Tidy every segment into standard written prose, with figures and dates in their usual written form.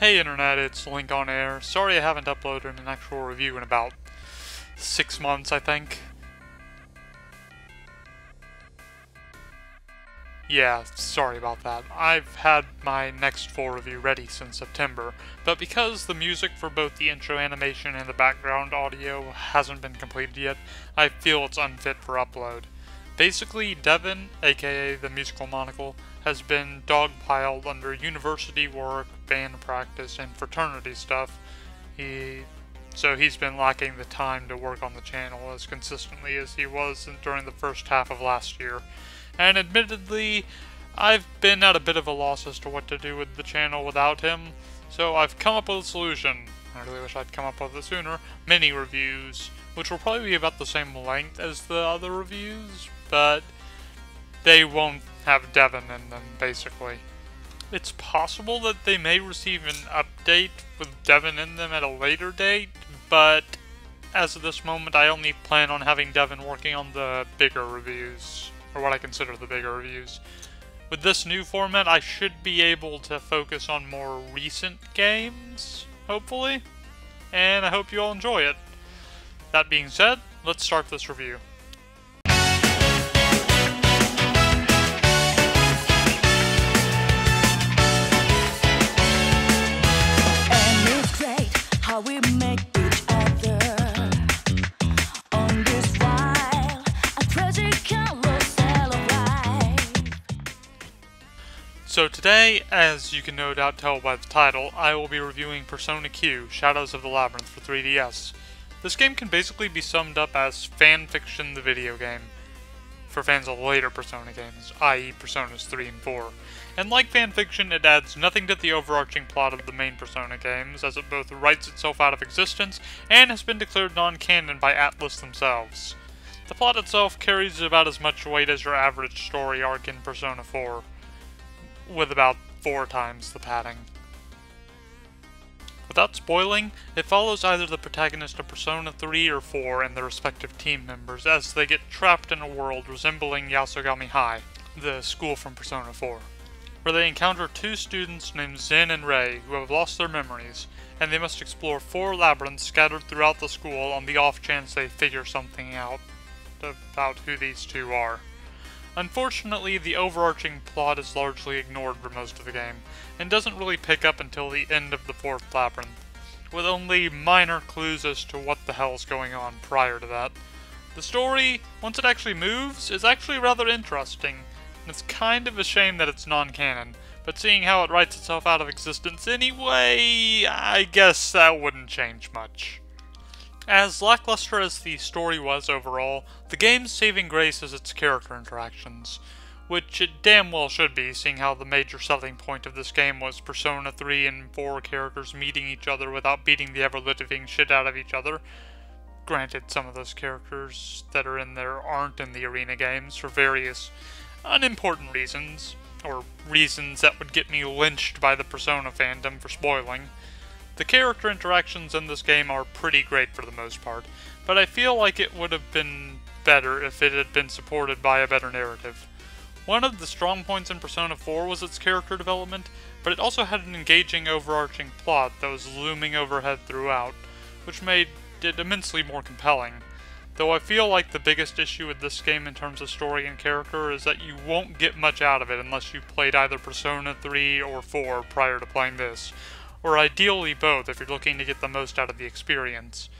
Hey Internet, it's Linkonair. Sorry I haven't uploaded an actual review in about 6 months, I think. Yeah, sorry about that. I've had my next full review ready since September, but because the music for both the intro animation and the background audio hasn't been completed yet, I feel it's unfit for upload. Basically, Devin, aka the Musical Monocle, has been dogpiled under university work, band practice, and fraternity stuff. So he's been lacking the time to work on the channel as consistently as he was during the first half of last year. And admittedly, I've been at a bit of a loss as to what to do with the channel without him, so I've come up with a solution. I really wish I'd come up with it sooner. Mini reviews, which will probably be about the same length as the other reviews, but they won't have Devin in them, basically. It's possible that they may receive an update with Devin in them at a later date, but as of this moment, I only plan on having Devin working on the bigger reviews, or what I consider the bigger reviews. With this new format, I should be able to focus on more recent games, hopefully, and I hope you all enjoy it. That being said, let's start this review. We make each other on this wild and tragic carousel of life. So today, as you can no doubt tell by the title, I will be reviewing Persona Q, Shadows of the Labyrinth for 3DS. This game can basically be summed up as fanfiction the video game, for fans of later Persona games, i.e. Personas 3 and 4. And like fanfiction, it adds nothing to the overarching plot of the main Persona games, as it both writes itself out of existence and has been declared non-canon by Atlus themselves. The plot itself carries about as much weight as your average story arc in Persona 4, with about 4 times the padding. Without spoiling, it follows either the protagonist of Persona 3 or 4 and their respective team members as they get trapped in a world resembling Yasogami High, the school from Persona 4. Where they encounter 2 students named Zen and Rei who have lost their memories, and they must explore 4 labyrinths scattered throughout the school on the off chance they figure something out about who these 2 are. Unfortunately, the overarching plot is largely ignored for most of the game, and doesn't really pick up until the end of the 4th labyrinth, with only minor clues as to what the hell's going on prior to that. The story, once it actually moves, is actually rather interesting. It's kind of a shame that it's non-canon, but seeing how it writes itself out of existence anyway, I guess that wouldn't change much. As lackluster as the story was overall, the game's saving grace is its character interactions, which it damn well should be, seeing how the major selling point of this game was Persona 3 and 4 characters meeting each other without beating the ever-living shit out of each other. Granted, some of those characters that are in there aren't in the arena games for various unimportant reasons, or reasons that would get me lynched by the Persona fandom for spoiling. The character interactions in this game are pretty great for the most part, but I feel like it would have been better if it had been supported by a better narrative. One of the strong points in Persona 4 was its character development, but it also had an engaging overarching plot that was looming overhead throughout, which made it immensely more compelling. Though I feel like the biggest issue with this game in terms of story and character is that you won't get much out of it unless you played either Persona 3 or 4 prior to playing this, or ideally both if you're looking to get the most out of the experience.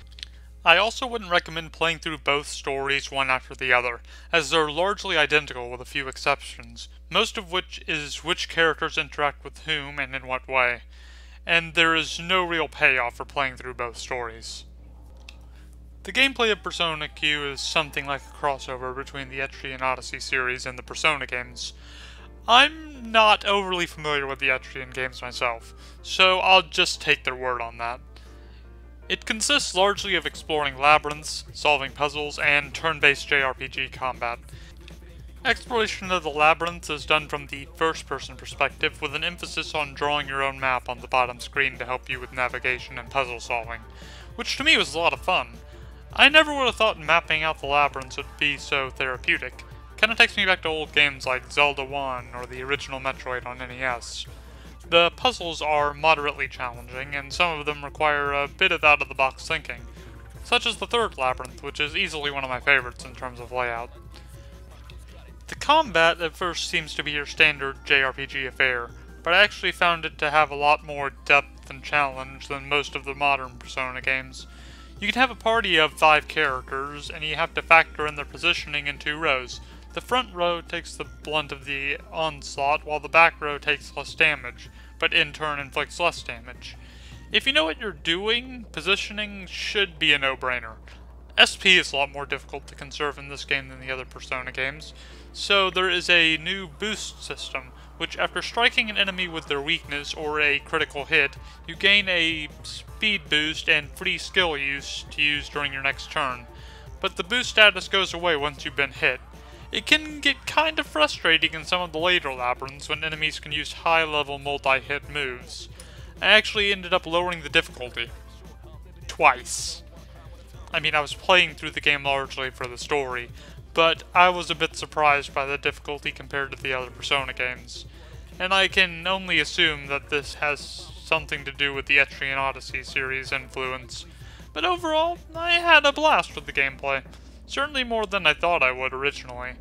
I also wouldn't recommend playing through both stories one after the other, as they're largely identical with a few exceptions, most of which is which characters interact with whom and in what way, and there is no real payoff for playing through both stories. The gameplay of Persona Q is something like a crossover between the Etrian Odyssey series and the Persona games. I'm not overly familiar with the Etrian games myself, so I'll just take their word on that. It consists largely of exploring labyrinths, solving puzzles, and turn-based JRPG combat. Exploration of the labyrinths is done from the first-person perspective, with an emphasis on drawing your own map on the bottom screen to help you with navigation and puzzle solving, which to me was a lot of fun. I never would have thought mapping out the labyrinths would be so therapeutic. Kinda takes me back to old games like Zelda 1 or the original Metroid on NES. The puzzles are moderately challenging, and some of them require a bit of out-of-the-box thinking, such as the third Labyrinth, which is easily one of my favorites in terms of layout. The combat at first seems to be your standard JRPG affair, but I actually found it to have a lot more depth and challenge than most of the modern Persona games. You can have a party of 5 characters, and you have to factor in their positioning in 2 rows. The front row takes the brunt of the onslaught, while the back row takes less damage, but in turn inflicts less damage. If you know what you're doing, positioning should be a no-brainer. SP is a lot more difficult to conserve in this game than the other Persona games, so there is a new boost system, which after striking an enemy with their weakness or a critical hit, you gain a speed boost and free skill use to use during your next turn. But the boost status goes away once you've been hit. It can get kind of frustrating in some of the later labyrinths when enemies can use high-level multi-hit moves. I actually ended up lowering the difficulty. Twice. I mean, I was playing through the game largely for the story, but I was a bit surprised by the difficulty compared to the other Persona games. And I can only assume that this has something to do with the Etrian Odyssey series influence. But overall, I had a blast with the gameplay. Certainly more than I thought I would originally.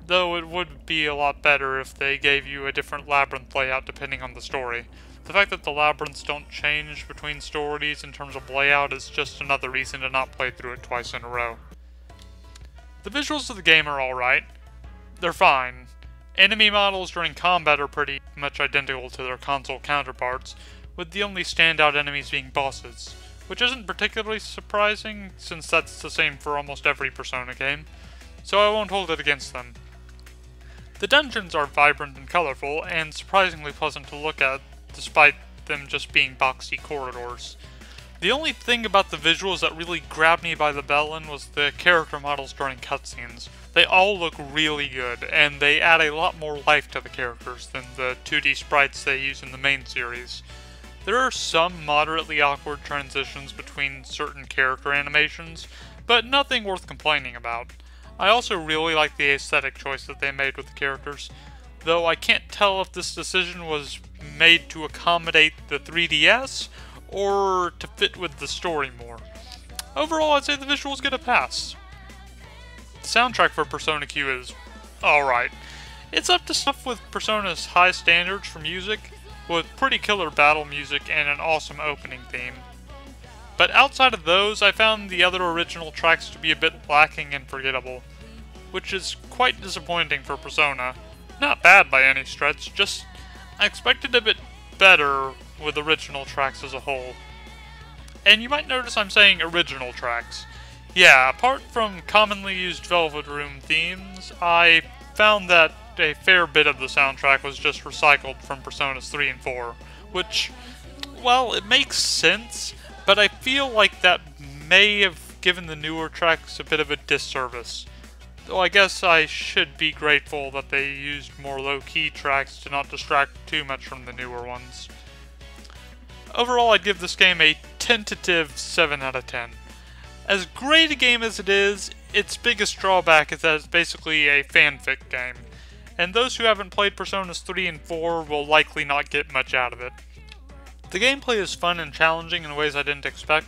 Though it would be a lot better if they gave you a different labyrinth layout depending on the story. The fact that the labyrinths don't change between stories in terms of layout is just another reason to not play through it twice in a row. The visuals of the game are alright. They're fine. Enemy models during combat are pretty much identical to their console counterparts, with the only standout enemies being bosses, which isn't particularly surprising since that's the same for almost every Persona game, so I won't hold it against them. The dungeons are vibrant and colorful, and surprisingly pleasant to look at, despite them just being boxy corridors. The only thing about the visuals that really grabbed me by the bellend was the character models during cutscenes. They all look really good, and they add a lot more life to the characters than the 2D sprites they use in the main series. There are some moderately awkward transitions between certain character animations, but nothing worth complaining about. I also really like the aesthetic choice that they made with the characters, though I can't tell if this decision was made to accommodate the 3DS, or to fit with the story more. Overall, I'd say the visuals get a pass. The soundtrack for Persona Q is alright. It's up to snuff with Persona's high standards for music, with pretty killer battle music and an awesome opening theme. But outside of those, I found the other original tracks to be a bit lacking and forgettable, which is quite disappointing for Persona. Not bad by any stretch, just I expected a bit better with original tracks as a whole. And you might notice I'm saying original tracks. Yeah, apart from commonly used Velvet Room themes, I found that a fair bit of the soundtrack was just recycled from Personas 3 and 4, which, well, it makes sense, but I feel like that may have given the newer tracks a bit of a disservice. Though I guess I should be grateful that they used more low-key tracks to not distract too much from the newer ones. Overall, I'd give this game a tentative 7 out of 10. As great a game as it is, its biggest drawback is that it's basically a fanfic game, and those who haven't played Personas 3 and 4 will likely not get much out of it. The gameplay is fun and challenging in ways I didn't expect,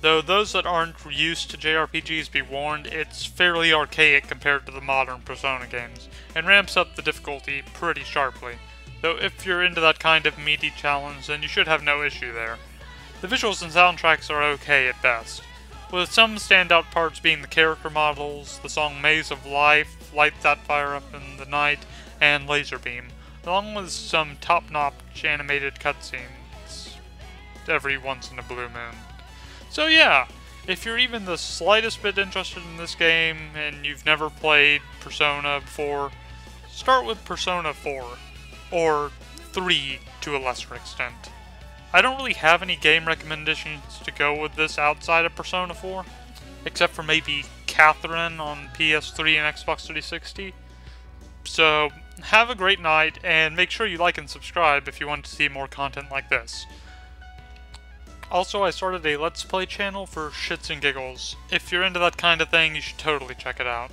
though those that aren't used to JRPGs be warned, it's fairly archaic compared to the modern Persona games, and ramps up the difficulty pretty sharply. Though if you're into that kind of meaty challenge, then you should have no issue there. The visuals and soundtracks are okay at best, with some standout parts being the character models, the song Maze of Life, Light That Fire Up in the Night, and Laser Beam, along with some top-notch animated cutscenes every once in a blue moon. So yeah, if you're even the slightest bit interested in this game and you've never played Persona before, start with Persona 4. Or 3 to a lesser extent. I don't really have any game recommendations to go with this outside of Persona 4, except for maybe Catherine on PS3 and Xbox 360. So, have a great night, and make sure you like and subscribe if you want to see more content like this. Also, I started a Let's Play channel for shits and giggles. If you're into that kind of thing, you should totally check it out.